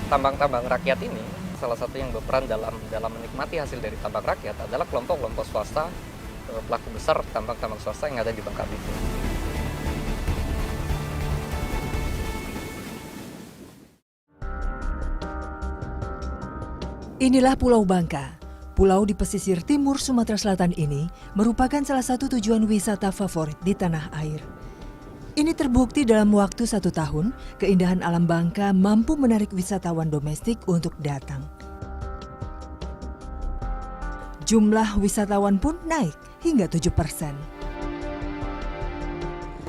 tambang-tambang rakyat ini, salah satu yang berperan dalam menikmati hasil dari tambang rakyat adalah kelompok-kelompok swasta, pelaku besar tambang-tambang swasta yang ada di Bangka Belitung. Inilah Pulau Bangka. Pulau di pesisir timur Sumatera Selatan ini merupakan salah satu tujuan wisata favorit di tanah air. Ini terbukti dalam waktu 1 tahun, keindahan alam Bangka mampu menarik wisatawan domestik untuk datang. Jumlah wisatawan pun naik hingga 7%.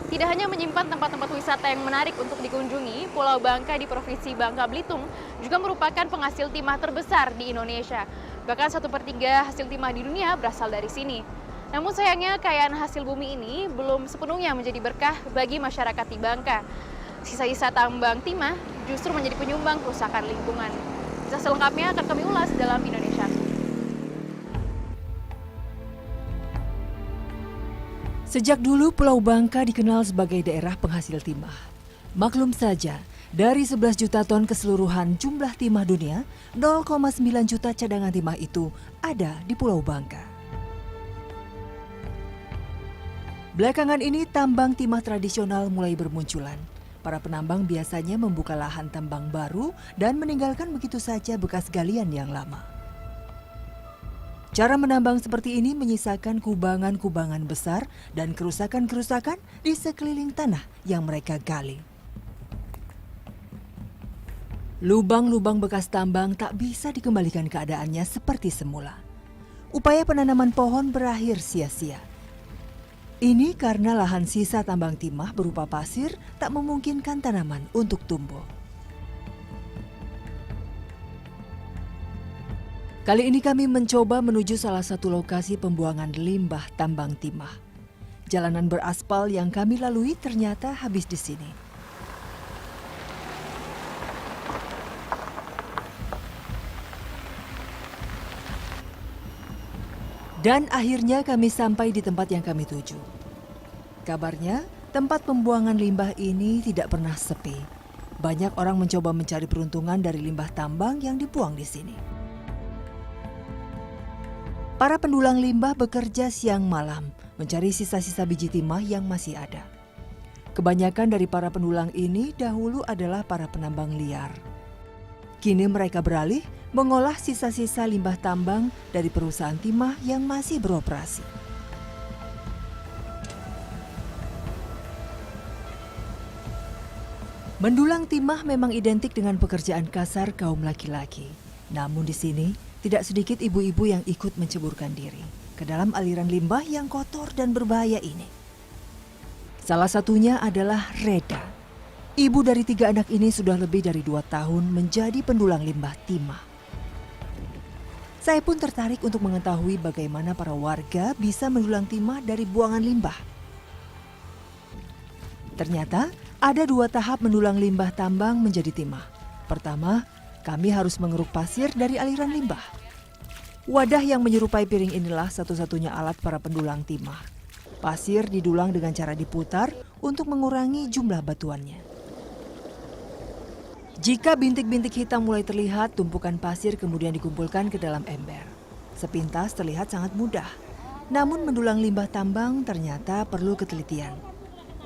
Tidak hanya menyimpan tempat-tempat wisata yang menarik untuk dikunjungi, Pulau Bangka di Provinsi Bangka Belitung juga merupakan penghasil timah terbesar di Indonesia. Bahkan 1/3 hasil timah di dunia berasal dari sini. Namun sayangnya kekayaan hasil bumi ini belum sepenuhnya menjadi berkah bagi masyarakat di Bangka. Sisa-sisa tambang timah justru menjadi penyumbang kerusakan lingkungan. Kisah selengkapnya akan kami ulas dalam Indonesia. Sejak dulu Pulau Bangka dikenal sebagai daerah penghasil timah. Maklum saja, dari 11 juta ton keseluruhan jumlah timah dunia, 0,9 juta cadangan timah itu ada di Pulau Bangka. Belakangan ini tambang timah tradisional mulai bermunculan. Para penambang biasanya membuka lahan tambang baru dan meninggalkan begitu saja bekas galian yang lama. Cara menambang seperti ini menyisakan kubangan-kubangan besar dan kerusakan-kerusakan di sekeliling tanah yang mereka gali. Lubang-lubang bekas tambang tak bisa dikembalikan keadaannya seperti semula. Upaya penanaman pohon berakhir sia-sia. Ini karena lahan sisa tambang timah berupa pasir tak memungkinkan tanaman untuk tumbuh. Kali ini kami mencoba menuju salah satu lokasi pembuangan limbah tambang timah. Jalanan beraspal yang kami lalui ternyata habis di sini. Dan akhirnya kami sampai di tempat yang kami tuju. Kabarnya, tempat pembuangan limbah ini tidak pernah sepi. Banyak orang mencoba mencari peruntungan dari limbah tambang yang dibuang di sini. Para pendulang limbah bekerja siang malam mencari sisa-sisa biji timah yang masih ada. Kebanyakan dari para pendulang ini dahulu adalah para penambang liar. Kini mereka beralih mengolah sisa-sisa limbah tambang dari perusahaan timah yang masih beroperasi. Mendulang timah memang identik dengan pekerjaan kasar kaum laki-laki. Namun di sini, tidak sedikit ibu-ibu yang ikut menceburkan diri ke dalam aliran limbah yang kotor dan berbahaya ini. Salah satunya adalah Reda. Ibu dari 3 anak ini sudah lebih dari 2 tahun menjadi pendulang limbah timah. Saya pun tertarik untuk mengetahui bagaimana para warga bisa mendulang timah dari buangan limbah. Ternyata ada 2 tahap mendulang limbah tambang menjadi timah. Pertama, kami harus mengeruk pasir dari aliran limbah. Wadah yang menyerupai piring inilah satu-satunya alat para pendulang timah. Pasir didulang dengan cara diputar untuk mengurangi jumlah batuannya. Jika bintik-bintik hitam mulai terlihat, tumpukan pasir kemudian dikumpulkan ke dalam ember. Sepintas terlihat sangat mudah. Namun mendulang limbah tambang ternyata perlu ketelitian.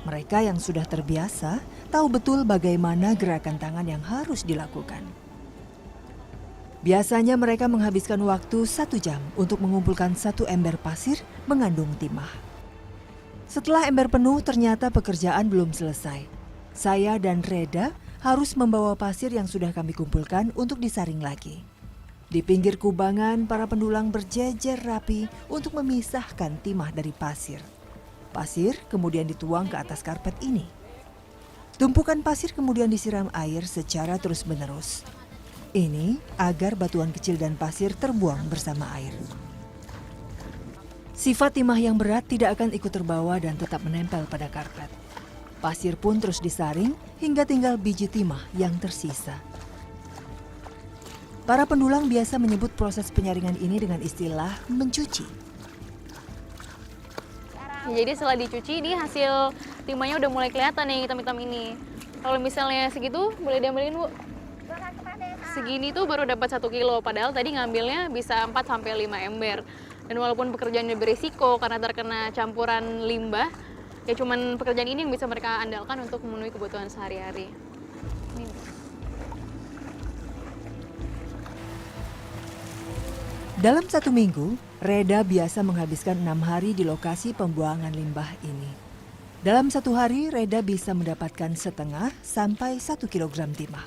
Mereka yang sudah terbiasa tahu betul bagaimana gerakan tangan yang harus dilakukan. Biasanya mereka menghabiskan waktu 1 jam untuk mengumpulkan 1 ember pasir mengandung timah. Setelah ember penuh, ternyata pekerjaan belum selesai. Saya dan Reda harus membawa pasir yang sudah kami kumpulkan untuk disaring lagi. Di pinggir kubangan, para pendulang berjejer rapi untuk memisahkan timah dari pasir. Pasir kemudian dituang ke atas karpet ini. Tumpukan pasir kemudian disiram air secara terus-menerus. Ini agar batuan kecil dan pasir terbuang bersama air. Sifat timah yang berat tidak akan ikut terbawa dan tetap menempel pada karpet. Pasir pun terus disaring hingga tinggal biji timah yang tersisa. Para pendulang biasa menyebut proses penyaringan ini dengan istilah mencuci. Jadi setelah dicuci, ini hasil timahnya udah mulai kelihatan nih hitam-hitam ini. Kalau misalnya segitu, boleh diambilin, Bu? segini tuh baru dapat 1 kilo, padahal tadi ngambilnya bisa 4 sampai 5 ember. Dan walaupun pekerjaannya berisiko karena terkena campuran limbah, ya cuman pekerjaan ini yang bisa mereka andalkan untuk memenuhi kebutuhan sehari-hari. Ini. Dalam 1 minggu, Reda biasa menghabiskan 6 hari di lokasi pembuangan limbah ini. Dalam 1 hari, Reda bisa mendapatkan setengah sampai 1 kilogram timah.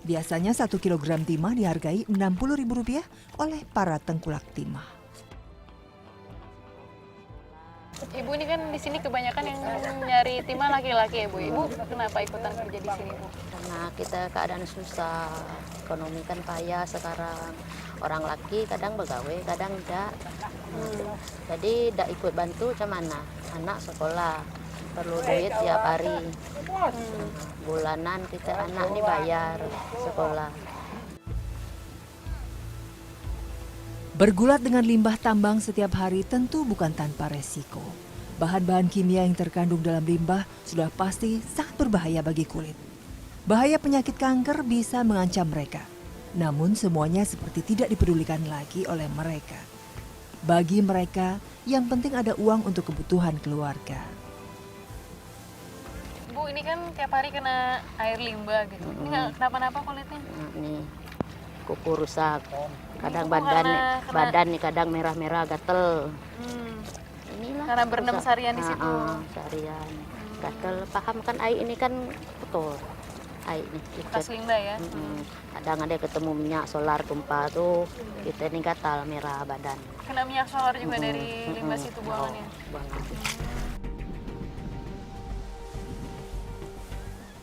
Biasanya 1 kilogram timah dihargai Rp60.000 oleh para tengkulak timah. Ibu ini kan di sini kebanyakan yang nyari timah laki-laki ya Bu. Ibu kenapa ikutan kerja di sini Bu? Karena kita keadaan susah, ekonomi kan payah sekarang. Orang laki kadang begawe, kadang enggak. Jadi enggak ikut bantu macam mana? Anak sekolah, perlu duit tiap hari. Bulanan kita anak ini bayar sekolah. Bergulat dengan limbah tambang setiap hari tentu bukan tanpa resiko. Bahan-bahan kimia yang terkandung dalam limbah sudah pasti sangat berbahaya bagi kulit. Bahaya penyakit kanker bisa mengancam mereka. Namun semuanya seperti tidak dipedulikan lagi oleh mereka. Bagi mereka, yang penting ada uang untuk kebutuhan keluarga. Bu, ini kan tiap hari kena air limbah gitu. Ini nggak kenapa-napa kulitnya? Nih, kuku rusak. Kadang Kuku badan nih kadang merah-merah gatel. Inilah. Karena berendam rusak. seharian di situ. Seharian. Gatel, paham kan air ini kan kotor. Air ini. Bekas limbah ya. Kadang ada ketemu minyak solar tumpah tuh, kita ini gatal merah badan. Kena minyak solar juga dari limbah situ buangannya. Buangan.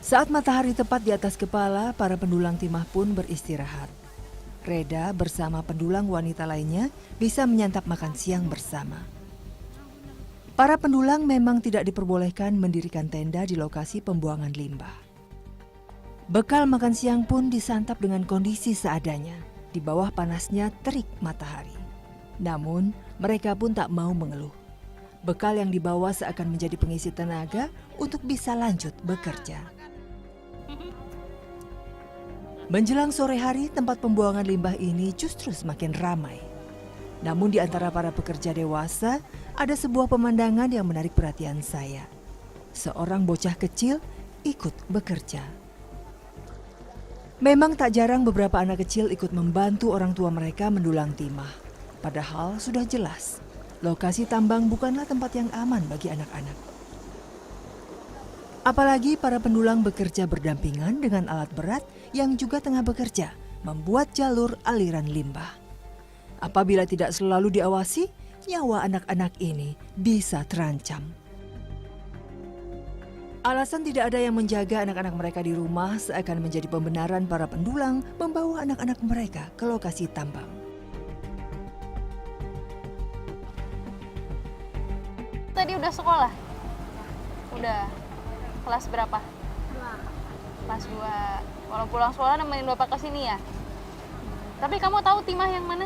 Saat matahari tepat di atas kepala, para pendulang timah pun beristirahat. Reda bersama pendulang wanita lainnya bisa menyantap makan siang bersama. Para pendulang memang tidak diperbolehkan mendirikan tenda di lokasi pembuangan limbah. Bekal makan siang pun disantap dengan kondisi seadanya, di bawah panasnya terik matahari. Namun, mereka pun tak mau mengeluh. Bekal yang dibawa seakan menjadi pengisi tenaga untuk bisa lanjut bekerja. Menjelang sore hari, tempat pembuangan limbah ini justru semakin ramai. Namun di antara para pekerja dewasa, ada sebuah pemandangan yang menarik perhatian saya. Seorang bocah kecil ikut bekerja. Memang tak jarang beberapa anak kecil ikut membantu orang tua mereka mendulang timah. Padahal sudah jelas, lokasi tambang bukanlah tempat yang aman bagi anak-anak. Apalagi para pendulang bekerja berdampingan dengan alat berat yang juga tengah bekerja, membuat jalur aliran limbah. Apabila tidak selalu diawasi, nyawa anak-anak ini bisa terancam. Alasan tidak ada yang menjaga anak-anak mereka di rumah seakan menjadi pembenaran para pendulang membawa anak-anak mereka ke lokasi tambang. Tadi udah sekolah? Udah. Kelas berapa? 2. Kelas 2. Kalau pulang sekolah nemenin bapak ke sini ya? Tapi kamu tahu timah yang mana?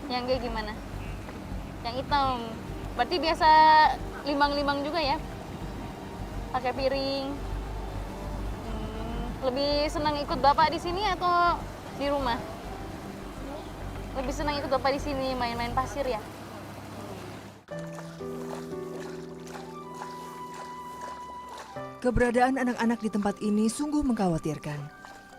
Yang kayak gimana? Yang hitam. Berarti biasa limbang-limbang juga ya? Pakai piring. Lebih senang ikut bapak di sini atau di rumah? Lebih senang ikut bapak di sini main-main pasir ya? Keberadaan anak-anak di tempat ini sungguh mengkhawatirkan.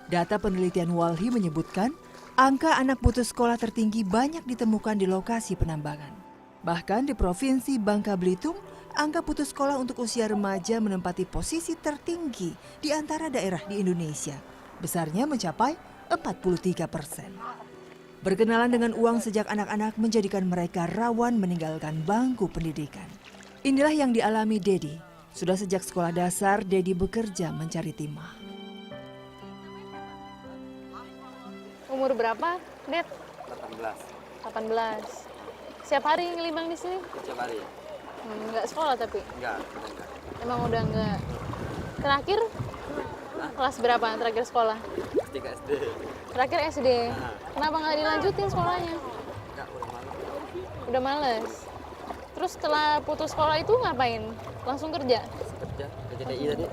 Data penelitian Walhi menyebutkan, angka anak putus sekolah tertinggi banyak ditemukan di lokasi penambangan. Bahkan di Provinsi Bangka Belitung, angka putus sekolah untuk usia remaja menempati posisi tertinggi di antara daerah di Indonesia. Besarnya mencapai 43%. Berkenalan dengan uang sejak anak-anak menjadikan mereka rawan meninggalkan bangku pendidikan. Inilah yang dialami Dedi. Sudah sejak sekolah dasar, Dedi bekerja mencari timah. Umur berapa, Ded? 18. 18. Setiap hari ngelimbang di sini? Setiap hari. Enggak sekolah tapi? Enggak. Emang udah enggak. Terakhir? Kelas berapa terakhir sekolah? 3 SD. Terakhir SD. Kenapa nggak dilanjutin sekolahnya? Enggak, udah malam. Udah males. Terus setelah putus sekolah itu ngapain? Langsung kerja? Kerja DI tadi.